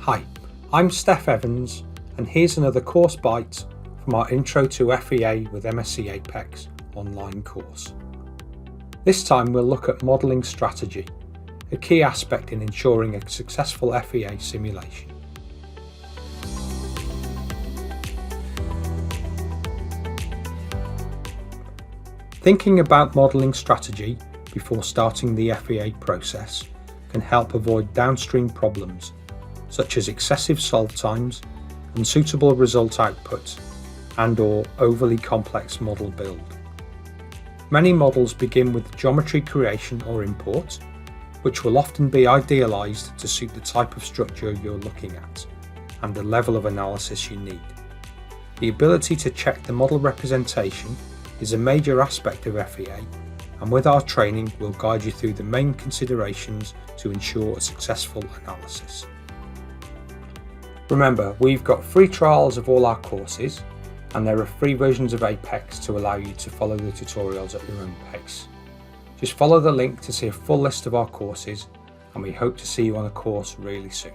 Hi, I'm Steph Evans, and here's another course bite from our Intro to FEA with MSC Apex online course. This time we'll look at modelling strategy, a key aspect in ensuring a successful FEA simulation. Thinking about modelling strategy before starting the FEA process can help avoid downstream problems such as excessive solve times, unsuitable result output, and/or overly complex model build. Many models begin with geometry creation or import, which will often be idealised to suit the type of structure you're looking at and the level of analysis you need. The ability to check the model representation is a major aspect of FEA, and with our training we'll guide you through the main considerations to ensure a successful analysis. Remember, we've got free trials of all our courses, and there are free versions of Apex to allow you to follow the tutorials at your own pace. Just follow the link to see a full list of our courses, and we hope to see you on a course really soon.